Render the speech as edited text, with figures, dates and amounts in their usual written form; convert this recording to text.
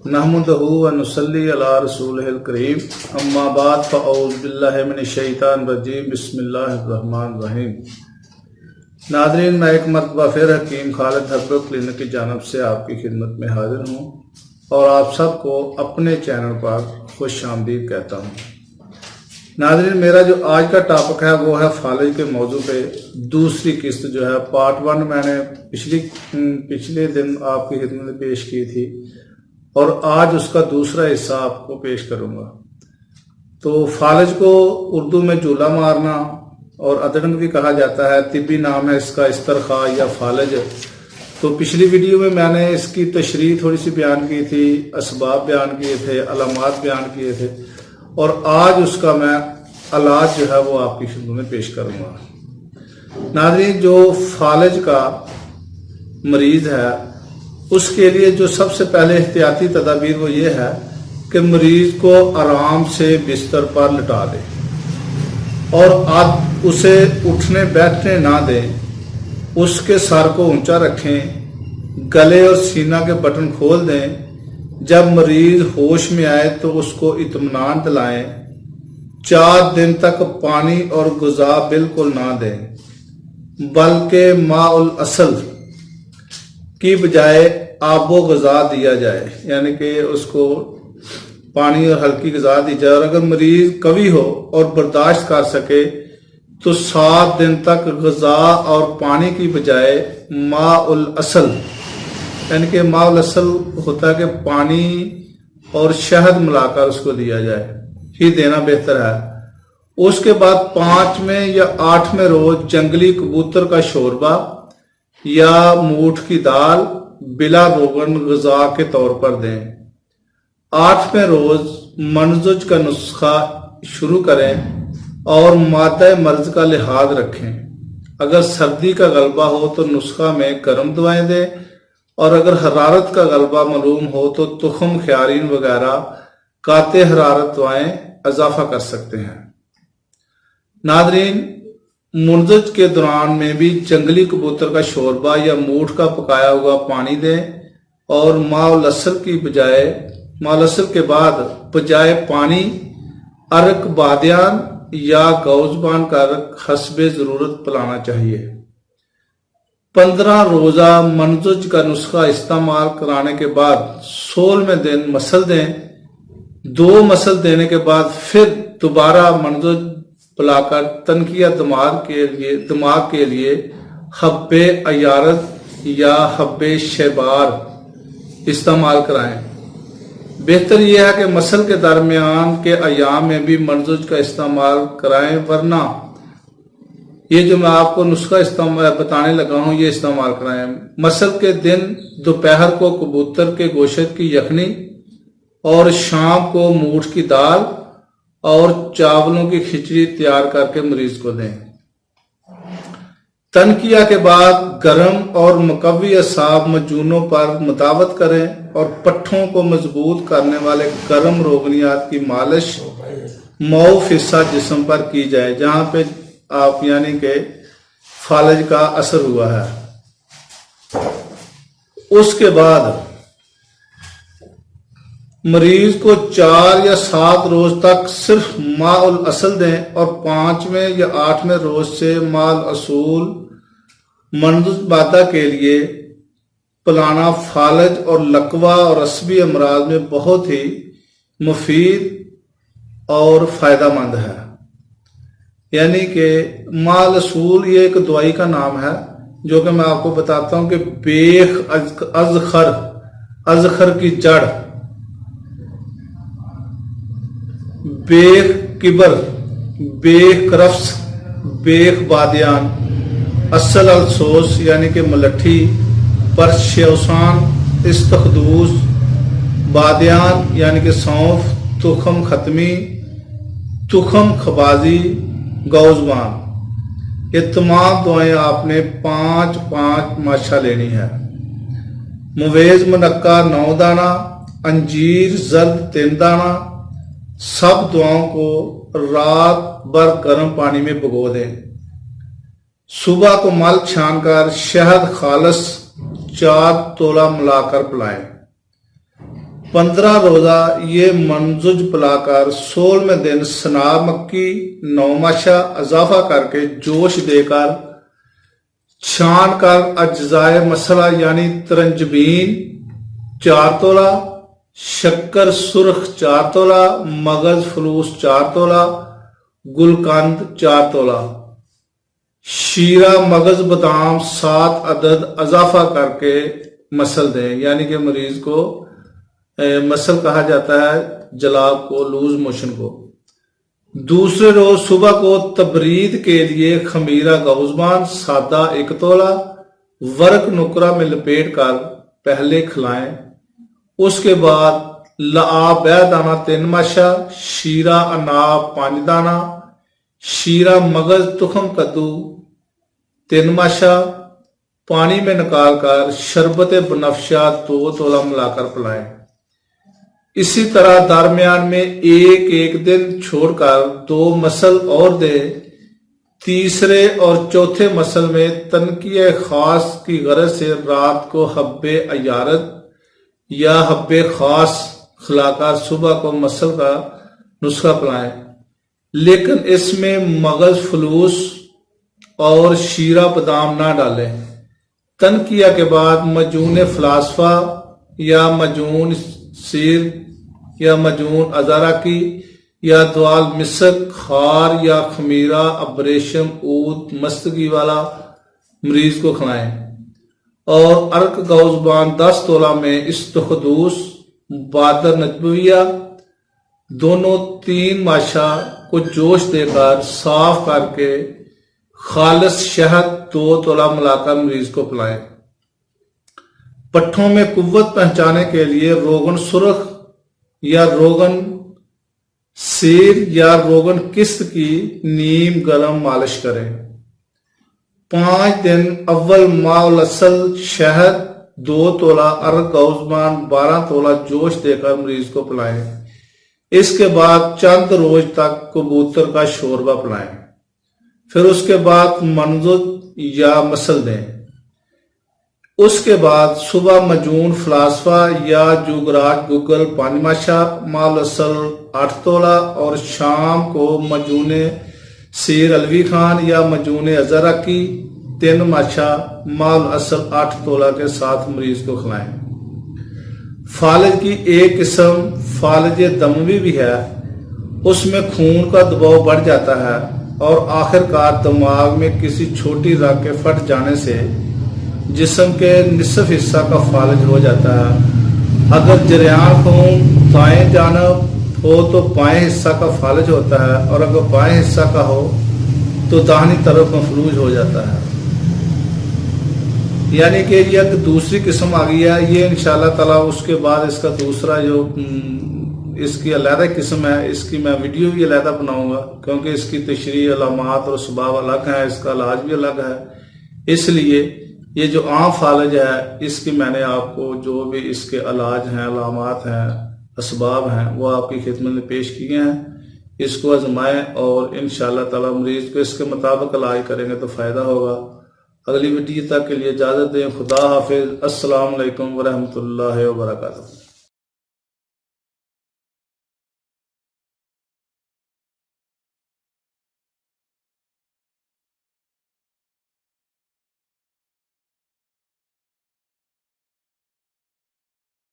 नहमदहु व नुसल्ली अला रसूलिहिल करीम अम्मा बाद फ़अऊज़ु बिल्लाहि मिनश शैतानिर रजीम बिस्मिल्लाहिर्रहमानिर रहीम। नाज़रीन, मैं एक मरतबा फिर हकीम खालिद हर्बल क्लिनिक की जानब से आपकी खिदमत में हाजिर हूँ और आप सबको अपने चैनल पर खुश आमदीद कहता हूँ। नाज़रीन, मेरा जो आज का टॉपिक है वो है फालिज के मौजू पे दूसरी किस्त जो है पार्ट 1 मैंने पिछले दिन आपकी खिदमत में पेश की थी और आज उसका दूसरा हिस्सा आपको पेश करूंगा। तो फालिज को उर्दू में जूला मारना और अदरंग भी कहा जाता है, तिब्बी नाम है इसका इस्तरखा या फालिज। तो पिछली वीडियो में मैंने इसकी तशरीह थोड़ी सी बयान की थी, असबाब बयान किए थे, अलामात बयान किए थे और आज उसका मैं इलाज जो है वो आपकी खिदमत में पेश करूंगा। नाज़रीन, जो फालिज का मरीज है उसके लिए जो सबसे पहले एहतियाती तदाबीर वो ये है कि मरीज को आराम से बिस्तर पर लिटा दें और आप उसे उठने बैठने ना दें। उसके सर को ऊंचा रखें, गले और सीना के बटन खोल दें। जब मरीज होश में आए तो उसको इत्मीनान दिलाएं। 4 दिन तक पानी और गुज़ा बिल्कुल ना दें, बल्कि माउल असल की बजाय आबो गज़ा दिया जाए, यानी कि उसको पानी और हल्की गज़ा दी जाए। और अगर मरीज कवि हो और बर्दाश्त कर सके तो 7 दिन तक गज़ा और पानी की बजाय माउल असल, यानी कि माउल असल होता है कि पानी और शहद मिलाकर उसको दिया जाए, ही देना बेहतर है। उसके बाद 5वें या 8वें रोज जंगली कबूतर का शोरबा या मूठ की दाल बिला रोगन गज़ा के तौर पर दें। 8वें रोज मनजुज का नुस्खा शुरू करें और मादा मर्ज का लिहाज रखें। अगर सर्दी का गलबा हो तो नुस्खा में गर्म दवाएं दें और अगर हरारत का गलबा मालूम हो तो तुखम ख्यारीन वगैरह काते हरारत दवाएं इजाफा कर सकते हैं। नादरीन, मुनजज के दौरान में भी जंगली कबूतर का शोरबा या मूठ का पकाया हुआ पानी दें और माउलसल के बाद बजाय पानी अरक बादियान या गौजबान का अरक हस्बे जरूरत पिलाना चाहिए। 15 रोजा मनजुज का नुस्खा इस्तेमाल कराने के बाद 16वें दिन मसल दें। 2 मसल देने के बाद फिर दोबारा मनजुज पिलाकर तनकिया दिमाग के लिए हब्बे अयारत या हब्बे शैबार इस्तेमाल कराएं। बेहतर यह है कि मसल के दरमियान के अयाम में भी मनजुज का इस्तेमाल कराएं, वरना ये जो मैं आपको नुस्खा बताने लगा हूं ये इस्तेमाल कराएं। मसल के दिन दोपहर को कबूतर के गोश्त की यखनी और शाम को मूठ की दाल और चावलों की खिचड़ी तैयार करके मरीज को दें। तनकिया के बाद गर्म और मुकव्वी असाब मजूनों पर मुदावत करें और पट्ठों को मजबूत करने वाले गर्म रोगनियात की मालिश मऊफ हिस्सा जिस्म पर की जाए जहां पे आप यानी कि फालिज का असर हुआ है। उसके बाद मरीज को 4 या 7 रोज तक सिर्फ माउल असल दें और 5वें या 8वें रोज से माल असूल मनजुज मादा के लिए पिलाना फालिज और लकवा और असबी अमराज में बहुत ही मुफीद और फायदेमंद है। यानी कि माल असूल ये एक दवाई का नाम है जो कि मैं आपको बताता हूं कि बेख अजखर की जड़, बेख किबर, बेख करफ्स, बेख बादियान, असल अलसोस यानी कि मलट्ठी, परशेवसान, इस्तखदूस, बादियान यानी कि सौंफ, तुखम खत्मी, तुखम खबाजी, गौजबान, ये तमाम दवाएं आपने 5-5 माशा लेनी है। मुवेज मुनक्का 9 दाना, अंजीर जर्द 3 दाना, सब दुआओं को रात भर गर्म पानी में भिगो दें। सुबह को मल छान कर शहद खालस 4 तोला मिलाकर पिलाएं। 15 روزہ یہ منزج پلا کر 16ویں دن سناب مکی 9 ماشا اضافہ کر کے جوش دے کر چھان کر اجزائے مسئلہ یعنی ترنجبین 4 تولہ، شکر سرخ 4 تولہ، مغز فلوس 4 تولہ، گلقند 4 تولہ، شیرہ مغز بادام 7 عدد اضافہ کر کے مسل دیں، یعنی کہ مریض کو مسل کہا جاتا ہے جلاب کو، لوز موشن کو۔ دوسرے روز صبح کو تبرید کے لیے خمیرہ گوزبان سادہ 1 تولہ ورق نکرہ میں لپیٹ کر پہلے کھلائیں، اس کے بعد لعاب بہ دانہ 3 ماشا، شیرہ اناب 5 دانہ، شیرہ مغز تخم کدو 3 ماشا پانی میں نکال کر شربت بنفشہ 2 تولہ ملا کر پلائیں۔ اسی طرح درمیان میں ایک دن چھوڑ کر 2 مسل اور دے۔ تیسرے اور چوتھے مسل میں تنقیہ خاص کی غرض سے رات کو حب عیارت یا حب خاص کھلا کر صبح کو مسل کا نسخہ پلائیں، لیکن اس میں مغز فلوس اور شیرہ بادام نہ ڈالیں۔ تنقیہ کے بعد مجون فلاسفہ یا مجون سیر یا مجون ازارہ کی یا دوال مسک خار یا خمیرہ ابریشم اود مستگی والا مریض کو کھلائیں، اور عرق گوزبان 10 تولہ میں استخدوس بادر نجبویہ دونوں 3 ماشا کو جوش دے کر صاف کر کے خالص شہد 2 تولہ ملا کر مریض کو پلائیں۔ پٹھوں میں قوت پہنچانے کے لیے روغن سرخ یا روغن سیر یا روغن قسط کی نیم گرم مالش کریں۔ 5 دن اول ماء الاصل شہد 2 تولہ عرق گوزبان 12 تولہ جوش دے کر مریض کو پلائیں۔ اس کے بعد چند روز تک کبوتر کا شوربہ پلائیں، پھر اس کے بعد منزج یا مسل دیں۔ اس کے بعد صبح مجون فلاسفہ یا جوگراج گگل 5 ماشا ماء الاصل 8 تولہ، اور شام کو مجون سیر علوی خان یا مجون ازرہ کی 3 ماشا ماء الاصل 8 تولہ کے ساتھ مریض کو کھلائیں۔ فالج کی ایک قسم فالج دموی بھی ہے، اس میں خون کا دباؤ بڑھ جاتا ہے اور آخر کار دماغ میں کسی چھوٹی رگ کے پھٹ جانے سے جسم کے نصف حصہ کا فالج ہو جاتا ہے۔ اگر جریان خون دائیں جانب ہو تو بائیں حصہ کا فالج ہوتا ہے، اور اگر بائیں حصہ کا ہو تو داہنی طرف مفلوج ہو جاتا ہے، یعنی کہ یہ ایک دوسری قسم آ گئی ہے۔ یہ انشاءاللہ تعالیٰ اس کے بعد اس کا دوسرا جو اس کی علیحدہ قسم ہے، اس کی میں ویڈیو بھی علیحدہ بناؤں گا، کیونکہ اس کی تشریح علامات اور اسباب الگ ہیں، اس کا علاج بھی الگ ہے۔ اس لیے یہ جو عام فالج ہے، اس کی میں نے آپ کو جو بھی اس کے علاج ہیں، علامات ہیں، اسباب ہیں، وہ آپ کی خدمت میں پیش کیے ہیں۔ اس کو آزمائیں اور انشاءاللہ تعالیٰ مریض کو اس کے مطابق علاج کریں گے تو فائدہ ہوگا۔ اگلی ویڈیو تک کے لیے اجازت دیں۔ خدا حافظ۔ السلام علیکم ورحمۃ اللہ وبرکاتہ۔